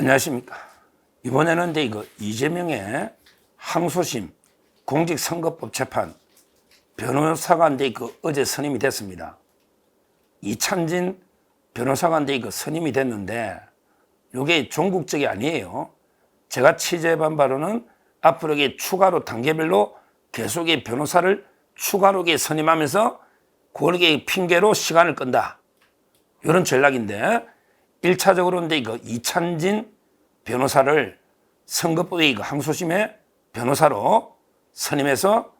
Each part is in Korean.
안녕하십니까. 이번에는 이제 이거 이재명의 항소심 공직선거법 재판 변호사가 이제 어제 선임이 됐습니다. 이찬진 변호사가 이제 선임이 됐는데 이게 종국적이 아니에요. 제가 취재한 바로는 앞으로 추가로 단계별로 계속 변호사를 추가로 선임하면서 그렇게 핑계로 시간을 끈다. 이런 전략인데 1차적으로 이제 이찬진 변호사를 선거법의 항소심의 변호사로 선임해서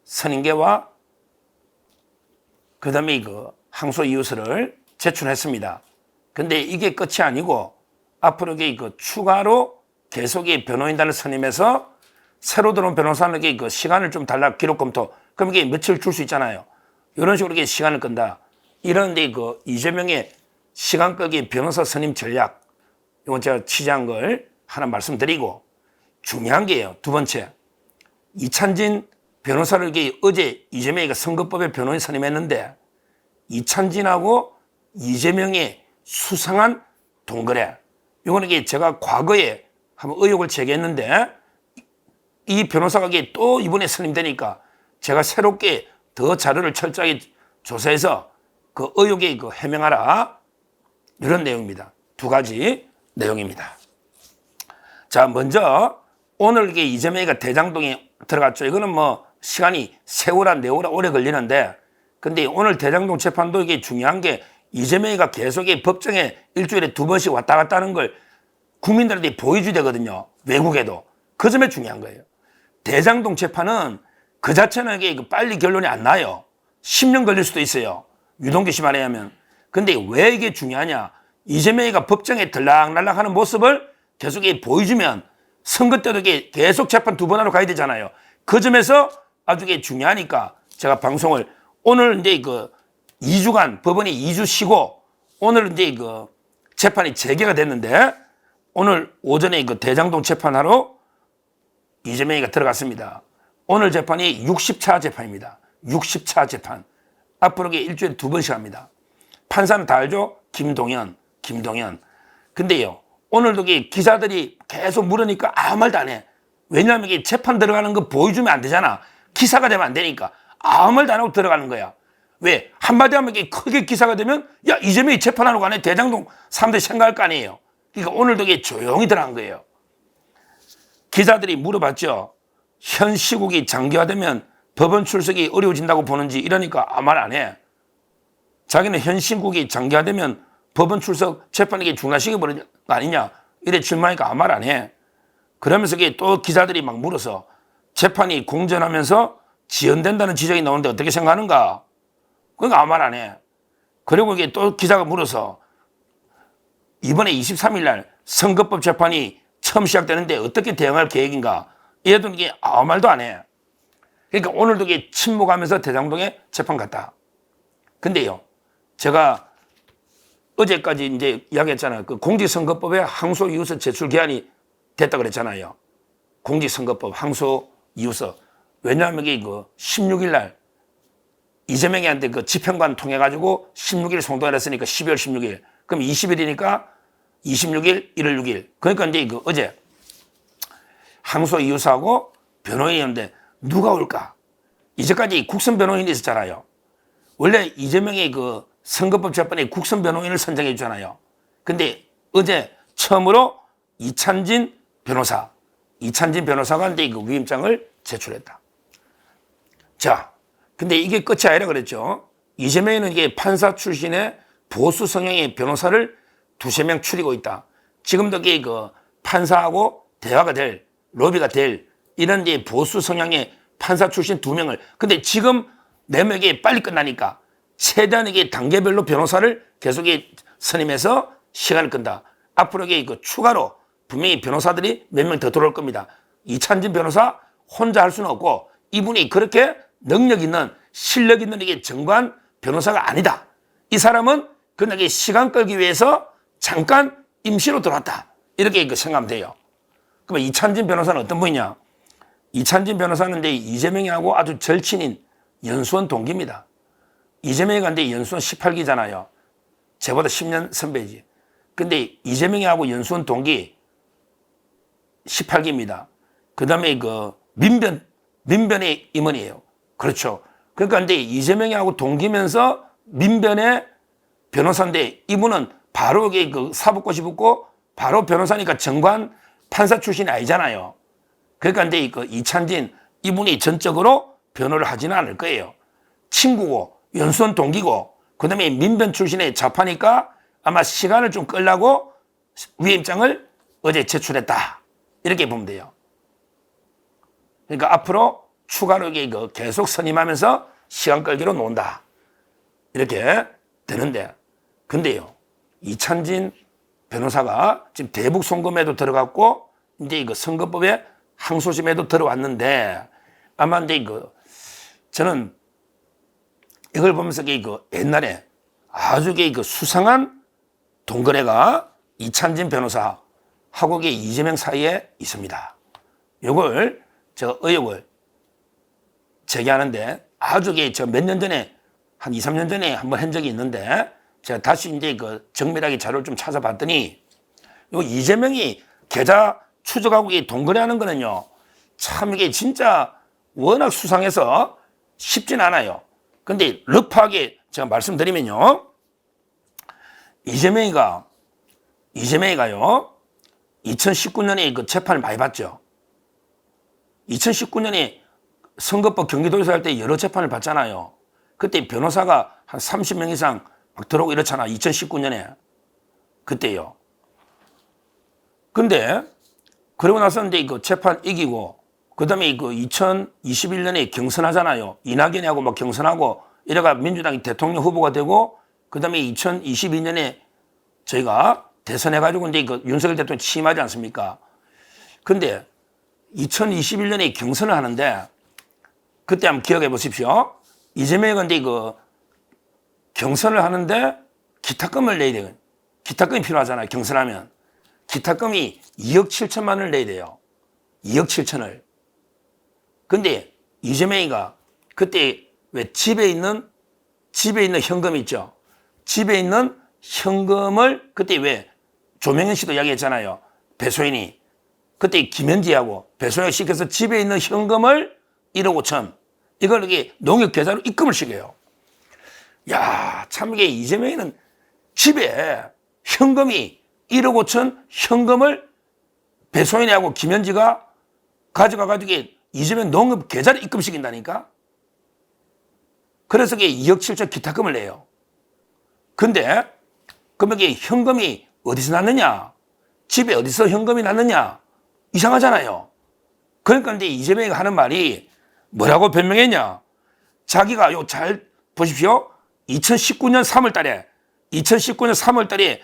선임계와 그 다음에 항소 이유서를 제출했습니다. 근데 이게 끝이 아니고 앞으로 추가로 계속 변호인단을 선임해서 새로 들어온 변호사에게 시간을 좀 달라 기록 검토. 그럼 이게 며칠 줄 수 있잖아요. 이런 식으로 시간을 끈다. 이런 이재명의 시간 끌기 변호사 선임 전략. 이건 제가 취재한 걸 하나 말씀드리고 중요한 게요. 두 번째. 이찬진 변호사를 어제 이재명이 선거법에 변호인 선임했는데 이찬진하고 이재명의 수상한 동거래. 이거는 제가 과거에 한번 의혹을 제기했는데 이 변호사가 또 이번에 선임되니까 제가 새롭게 더 자료를 철저하게 조사해서 그 의혹에 해명하라. 이런 내용입니다. 두 가지 내용입니다. 자, 먼저 오늘 이재명이가 대장동에 들어갔죠. 이거는 뭐 시간이 세월아 네월아 오래 걸리는데 근데 오늘 대장동 재판도 이게 중요한 게 이재명이가 계속 법정에 일주일에 2번씩 왔다 갔다 하는 걸 국민들한테 보여줘야 되거든요. 외국에도. 그 점에 중요한 거예요. 대장동 재판은 그 자체는 이게 빨리 결론이 안 나요. 10년 걸릴 수도 있어요. 유동규 씨 말에 하면. 근데 왜 이게 중요하냐. 이재명이가 법정에 들락날락 하는 모습을 계속 보여주면 선거 때도 계속 재판 2번 하러 가야 되잖아요. 그 점에서 아주 중요하니까 제가 방송을 오늘 이제 2주간 법원이 2주 쉬고 오늘 이제 재판이 재개가 됐는데 오늘 오전에 대장동 재판하러 이재명이가 들어갔습니다. 오늘 재판이 60차 재판입니다. 60차 재판. 앞으로 일주일에 2번씩 합니다. 판사는 다 알죠? 김동연. 근데요, 오늘도 기자들이 계속 물으니까 아무 말도 안 해. 왜냐하면 재판 들어가는 거 보여주면 안 되잖아. 기사가 되면 안 되니까. 아무 말도 안 하고 들어가는 거야. 왜? 한마디 하면 크게 기사가 되면 야, 이재명이 재판하러 가네. 대장동 사람들이 생각할 거 아니에요. 그러니까 오늘도 조용히 들어간 거예요. 기자들이 물어봤죠. 현 시국이 장기화되면 법원 출석이 어려워진다고 보는지 이러니까 아무 말 안 해. 자기는 현 시국이 장기화되면 법원 출석 재판이 중단시켜버리는 거 아니냐. 이래 질문하니까 아무 말 안 해. 그러면서 또 기자들이 막 물어서 재판이 공전하면서 지연된다는 지적이 나오는데 어떻게 생각하는가? 그러니까 아무 말 안 해. 그리고 또 기자가 물어서 이번에 23일 날 선거법 재판이 처음 시작되는데 어떻게 대응할 계획인가? 얘도 이게 아무 말도 안 해. 그러니까 오늘도 침묵하면서 대장동에 재판 갔다. 근데요, 제가 어제까지 이제 이야기했잖아요. 그 공직선거법에 항소 이유서 제출 기한이 됐다 그랬잖아요. 공직선거법 항소 이유서. 왜냐하면 16일 날 이재명이한테 집행관 통해가지고 16일 송도를 했으니까 12월 16일. 그럼 20일이니까 26일, 1월 6일. 그러니까 이제 어제 항소 이유서하고 변호인이었는데 누가 올까? 이제까지 국선 변호인이 있었잖아요. 원래 이재명이 선거법 재판에 국선 변호인을 선정해 주잖아요. 근데 어제 처음으로 이찬진 변호사가 이제 위임장을 제출했다. 자, 근데 이게 끝이 아니라 그랬죠. 이재명이는 이게 판사 출신의 보수 성향의 변호사를 2~3명 추리고 있다. 지금도 판사하고 대화가 될, 로비가 될 이런 이제 보수 성향의 판사 출신 2명을. 근데 지금 4명이 빨리 끝나니까 최대한 단계별로 변호사를 계속 선임해서 시간을 끈다. 앞으로 추가로 분명히 변호사들이 몇 명 더 들어올 겁니다. 이찬진 변호사 혼자 할 수는 없고 이분이 그렇게 능력 있는 실력 있는 정관 변호사가 아니다. 이 사람은 그냥 시간 끌기 위해서 잠깐 임시로 들어왔다. 이렇게 생각하면 돼요. 그러면 이찬진 변호사는 어떤 분이냐? 이찬진 변호사는 이제 이재명이하고 아주 절친인 연수원 동기입니다. 이재명이 간데 연수원 18기잖아요. 저보다 10년 선배지. 근데 이재명이하고 연수원 동기, 18기입니다. 그 다음에 그 민변의 임원이에요. 그렇죠. 그러니까 근데 이재명이하고 동기면서 민변의 변호사인데 이분은 바로 그 사법고시 붙고 바로 변호사니까 정관 판사 출신이 아니잖아요. 그러니까 근데 그 이찬진 이분이 전적으로 변호를 하지는 않을 거예요. 친구고 연수원 동기고 그다음에 민변 출신의 좌파니까 아마 시간을 좀 끌라고 위임장을 어제 제출했다. 이렇게 보면 돼요. 그러니까 앞으로 추가로 계속 선임하면서 시간 끌기로 논다. 이렇게 되는데 근데요. 이찬진 변호사가 지금 대북 송금에도 들어갔고 이제 이거 선거법에 항소심에도 들어왔는데 아마 이제 저는 이걸 보면서 옛날에 아주 수상한 동거래가 이찬진 변호사하고 이재명 사이에 있습니다. 이걸 저 의혹을 제기하는데 아주 저 몇 년 전에 한 2, 3년 전에 한번 한 적이 있는데 제가 다시 이제 정밀하게 자료를 좀 찾아봤더니 요 이재명이 계좌 추적하고 동거래하는 거는요 참 이게 진짜 워낙 수상해서 쉽진 않아요. 근데 럭파하게 제가 말씀드리면요 이재명이가요 2019년에 그 재판을 많이 받죠. 2019년에 선거법 경기도에서 할 때 여러 재판을 받잖아요. 그때 변호사가 한 30명 이상 막 들어오고 이렇잖아. 2019년에. 그때요. 근데 그러고 나서 이제 그 재판 이기고 그다음에 그 2021년에 경선하잖아요. 이낙연이하고 막 경선하고 이래가 민주당이 대통령 후보가 되고 그다음에 2022년에 저희가 대선해가지고 이제 그 윤석열 대통령 취임하지 않습니까? 근데 2021년에 경선을 하는데 그때 한번 기억해 보십시오. 이재명이 근데 경선을 하는데 기타금을 내야 돼요. 기타금이 필요하잖아요. 경선하면. 기타금이 2억 7천만 원을 내야 돼요. 2억 7천을. 근데 이재명이가 그때 왜 집에 있는 현금 있죠. 집에 있는 현금을 그때 왜 조명현 씨도 이야기했잖아요. 배소인이. 그때 김현지하고 배소인을 시켜서 집에 있는 현금을 1억 5천. 이걸 이게 농협 계좌로 입금을 시켜요. 야, 참 이게 이재명이는 집에 현금이 1억 5천 현금을 배소인하고 김현지가 가져가가지고 이재명 농협 계좌를 입금시킨다니까? 그래서 이게 2억 7천 기타금을 내요. 근데 그러면 이게 현금이 어디서 났느냐? 집에 어디서 현금이 났느냐? 이상하잖아요. 그러니까 이제 이재명이 하는 말이 뭐라고 변명했냐? 자기가 잘 보십시오. 2019년 3월 달에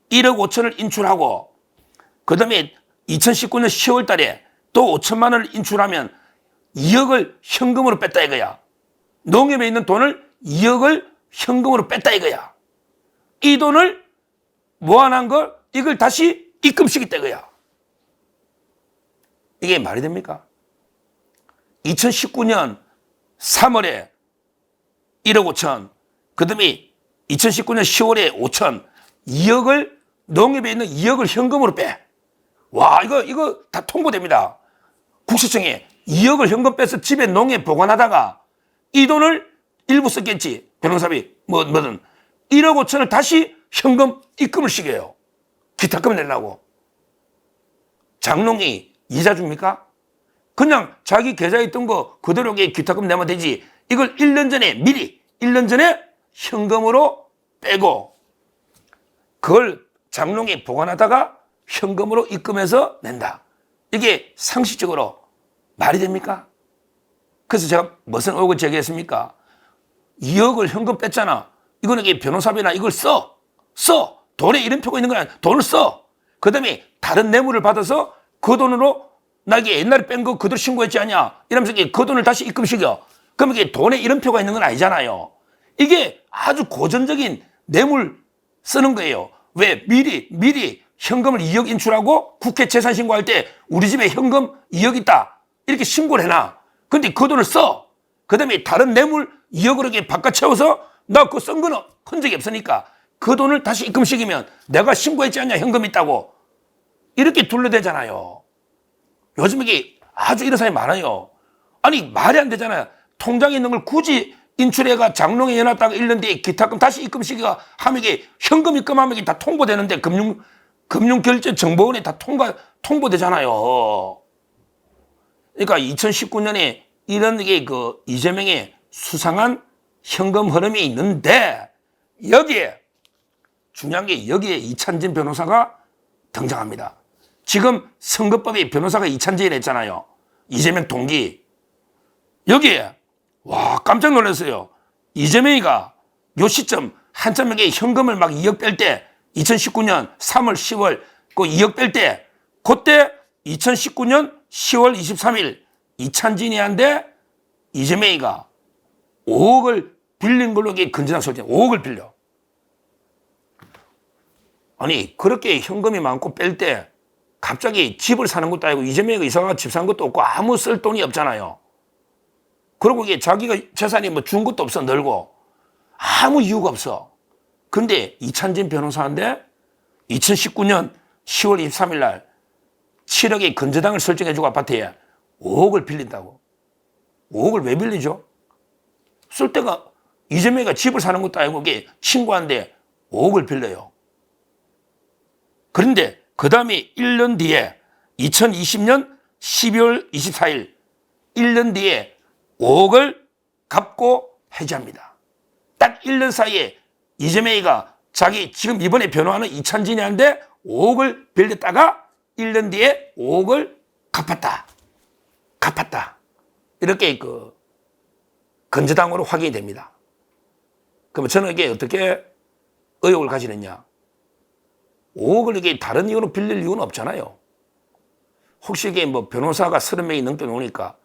1억 5천을 인출하고 그다음에 2019년 10월 달에 또 5천만 원을 인출하면 2억을 현금으로 뺐다 이거야. 농협에 있는 돈을 2억을 현금으로 뺐다 이거야. 이 돈을 모아놓은 걸 이걸 다시 입금시켰다 이거야. 이게 말이 됩니까? 2019년 3월에 1억 5천, 그 다음에 2019년 10월에 5천, 2억을, 농협에 있는 2억을 현금으로 빼. 와, 이거 다 통보됩니다. 국세청에 2억을 현금 빼서 집에 농협에 보관하다가 이 돈을 일부 썼겠지. 변호사비, 뭐든. 1억 5천을 다시 현금 입금을 시켜요. 기타금 내려고. 장롱이 이자 줍니까? 그냥 자기 계좌에 있던 거 그대로 기타금 내면 되지. 이걸 1년 전에 미리 1년 전에 현금으로 빼고 그걸 장롱에 보관하다가 현금으로 입금해서 낸다. 이게 상식적으로 말이 됩니까? 그래서 제가 무슨 의혹을 제기했습니까? 2억을 현금 뺐잖아. 이거는 변호사비나 이걸 써. 돈에 이름표가 있는 거야. 돈을 써. 그 다음에 다른 뇌물을 받아서 그 돈으로 나 이게 옛날에 뺀 거 그대로 신고했지 않냐? 이러면서 그 돈을 다시 입금시켜. 그럼 이게 돈에 이름표가 있는 건 아니잖아요. 이게 아주 고전적인 뇌물 쓰는 거예요. 왜? 미리 현금을 2억 인출하고 국회 재산 신고할 때 우리 집에 현금 2억 있다. 이렇게 신고를 해놔. 근데 그 돈을 써. 그 다음에 다른 뇌물 2억으로 이렇게 바꿔 채워서 나 그거 쓴 거는 흔적이 없으니까 그 돈을 다시 입금시키면 내가 신고했지 않냐? 현금 있다고. 이렇게 둘러대잖아요. 요즘 이게 아주 이런 사람이 많아요. 아니 말이 안 되잖아요. 통장에 있는 걸 굳이 인출해가 장롱에 넣어놨다가 1년 뒤에 기타금 다시 입금시키가 하면 이게 현금 입금하면 이게 다 통보되는데 금융결제정보원에 다 통보되잖아요. 그러니까 2019년에 이런 게 그 이재명의 수상한 현금 흐름이 있는데 여기에 중요한 게 여기에 이찬진 변호사가 등장합니다. 지금 선거법에 변호사가 이찬진이 했잖아요. 이재명 동기. 여기에 와 깜짝 놀랐어요. 이재명이가 요 시점 한참 이게 현금을 막 2억 뺄 때 2019년 3월 10월 그 2억 뺄 때 그때 2019년 10월 23일 이찬진이한테 이재명이가 5억을 빌린 걸로 이게 건전한 소리 5억을 빌려. 아니 그렇게 현금이 많고 뺄 때 갑자기 집을 사는 것도 아니고 이재명이가 이사가 집 사는 것도 없고 아무 쓸 돈이 없잖아요. 그리고 이게 자기가 재산이 뭐 준 것도 없어 늘고 아무 이유가 없어. 근데 이찬진 변호사한테 2019년 10월 23일 날 7억의 건저당을 설정해주고 아파트에 5억을 빌린다고. 5억을 왜 빌리죠? 쓸 때가 이재명이가 집을 사는 것도 아니고 이게 친구한테 5억을 빌려요. 그런데 그 다음에 1년 뒤에 2020년 12월 24일 1년 뒤에 5억을 갚고 해지합니다. 딱 1년 사이에 이재명이가 자기 지금 이번에 변호하는 이찬진이한테 5억을 빌렸다가 1년 뒤에 5억을 갚았다. 이렇게 그 건저당으로 확인이 됩니다. 그러면 저는 이게 어떻게 의혹을 가지느냐. 5억을 이게 다른 이유로 빌릴 이유는 없잖아요. 혹시 이게 뭐 변호사가 30명이 넘게 노니까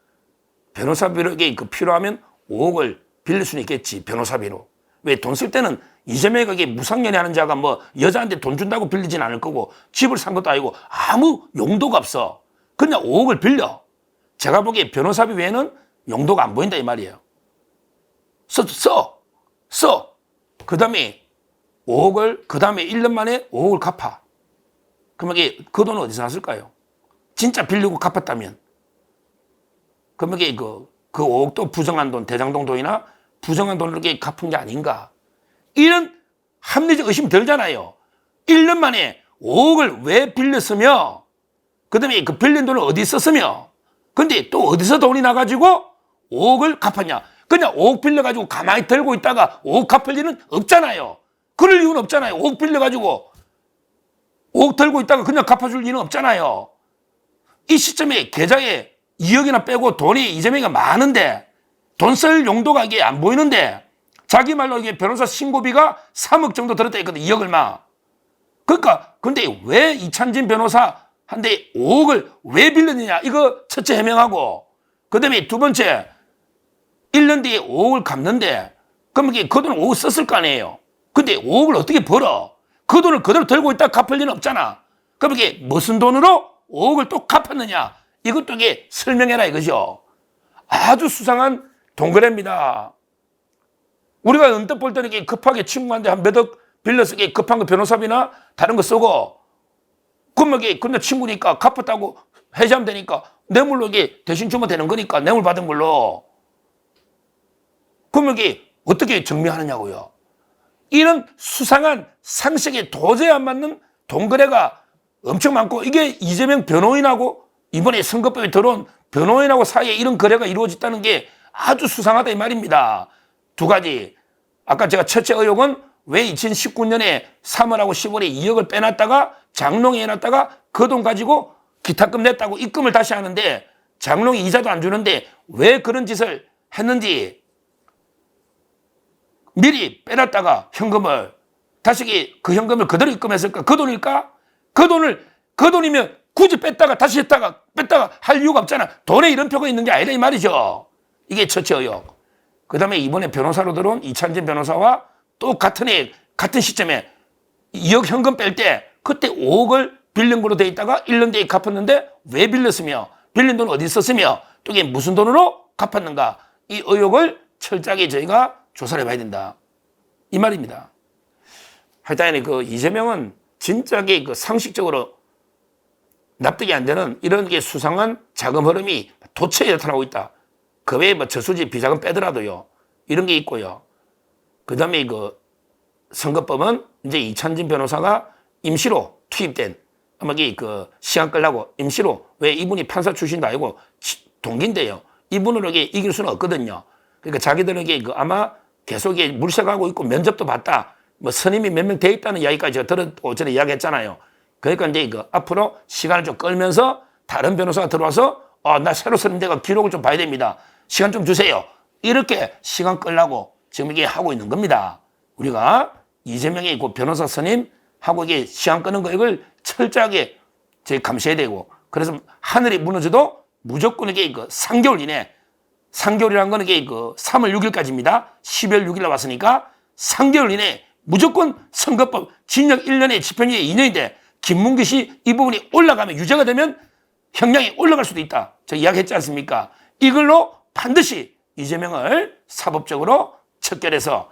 변호사비로 이게 그 필요하면 5억을 빌릴 수는 있겠지. 변호사비로. 왜 돈 쓸 때는 이재명이가 이게 무상연애하는 자가 뭐 여자한테 돈 준다고 빌리진 않을 거고 집을 산 것도 아니고 아무 용도가 없어. 그냥 5억을 빌려. 제가 보기에 변호사비 외에는 용도가 안 보인다 이 말이에요. 써. 그 다음에 5억을 그 다음에 1년 만에 5억을 갚아. 그러면 이게 그 돈은 어디서 났을까요? 진짜 빌리고 갚았다면. 그러면 이게 그 5억도 부정한 돈, 대장동 돈이나 부정한 돈을 이렇게 갚은 게 아닌가. 이런 합리적 의심이 들잖아요. 1년 만에 5억을 왜 빌렸으며, 그 다음에 그 빌린 돈을 어디 썼으며, 근데 또 어디서 돈이 나가지고 5억을 갚았냐. 그냥 5억 빌려가지고 가만히 들고 있다가 5억 갚을 일은 없잖아요. 그럴 이유는 없잖아요. 5억 빌려가지고 5억 들고 있다가 그냥 갚아줄 일은 없잖아요. 이 시점에 계좌에 2억이나 빼고 돈이 이재명이가 많은데 돈 쓸 용도가 이게 안 보이는데 자기 말로 이게 변호사 신고비가 3억 정도 들었다 했거든. 2억 얼마. 그러니까 근데 왜 이찬진 변호사한테 5억을 왜 빌렸느냐. 이거 첫째 해명하고 그 다음에 두 번째 1년 뒤에 5억을 갚는데 그럼 이게 그 돈을 5억 썼을 거 아니에요. 근데 5억을 어떻게 벌어? 그 돈을 그대로 들고 있다 갚을 리는 없잖아. 그럼 이게 무슨 돈으로 5억을 또 갚았느냐. 이것도 이게 설명해라 이거죠. 아주 수상한 동거래입니다. 우리가 언뜻 볼 때는 이게 급하게 친구한테 한 몇 억 빌려서 이게 급한 거 변호사비나 다른 거 쓰고 그러면 이게 근데 친구니까 갚았다고 해지하면 되니까 뇌물로 이게 대신 주면 되는 거니까 뇌물 받은 걸로. 그러면 이게 어떻게 정리하느냐고요. 이런 수상한 상식에 도저히 안 맞는 동거래가 엄청 많고 이게 이재명 변호인하고 이번에 선거법에 들어온 변호인하고 사이에 이런 거래가 이루어졌다는 게 아주 수상하다 이 말입니다. 두 가지. 아까 제가 첫째 의혹은 왜 2019년에 3월하고 10월에 2억을 빼놨다가 장롱에 해놨다가 그 돈 가지고 기타금 냈다고 입금을 다시 하는데 장롱이 이자도 안 주는데 왜 그런 짓을 했는지 미리 빼놨다가 현금을 다시 그 현금을 그대로 입금했을까? 그 돈일까? 그 돈이면 굳이 뺐다가 다시 했다가 뺐다가 할 이유가 없잖아. 돈에 이름표가 있는 게 아니라 이 말이죠. 이게 첫째 의혹. 그 다음에 이번에 변호사로 들어온 이찬진 변호사와 또 같은 시점에 2억 현금 뺄 때 그때 5억을 빌린 걸로 돼 있다가 1년 뒤에 갚았는데 왜 빌렸으며 빌린 돈 어디 썼으며 또 이게 무슨 돈으로 갚았는가. 이 의혹을 철저하게 저희가 조사를 해봐야 된다. 이 말입니다. 하여튼 그 이재명은 진짜게 그 상식적으로 납득이 안 되는 이런 게 수상한 자금 흐름이 도처에 나타나고 있다. 그 외에 뭐 저수지 비자금 빼더라도요. 이런 게 있고요. 그 다음에 그 선거법은 이제 이찬진 변호사가 임시로 투입된 아마 그 시간 끌라고 임시로 왜 이분이 판사 출신도 아니고 동기인데요. 이분으로 이길 수는 없거든요. 그러니까 자기들에게 그 아마 계속 물색하고 있고 면접도 봤다. 뭐 선임이 몇 명 돼 있다는 이야기까지 제가 들었고 전에 이야기했잖아요. 그러니까 이제 그 앞으로 시간을 좀 끌면서 다른 변호사가 들어와서 나 새로 선임돼가 기록을 좀 봐야 됩니다. 시간 좀 주세요. 이렇게 시간 끌라고 지금 이게 하고 있는 겁니다. 우리가 이재명의 그 변호사 선임하고 이게 시간 끄는 거 이걸 철저하게 저희 감시해야 되고 그래서 하늘이 무너져도 무조건 이게 그 3개월 이내 3개월이라는 거는 이게 그 3월 6일까지입니다. 12월 6일 나왔으니까 3개월 이내 무조건 선거법 징역 1년에 집행유예 2년인데 김문기 씨 이 부분이 올라가면 유죄가 되면 형량이 올라갈 수도 있다. 저 이야기했지 않습니까? 이걸로 반드시 이재명을 사법적으로 척결해서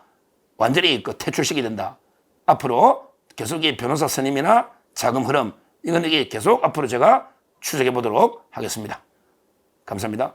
완전히 그 퇴출시키게 된다. 앞으로 계속 이 변호사 선임이나 자금 흐름 이건 이게 계속 앞으로 제가 추적해 보도록 하겠습니다. 감사합니다.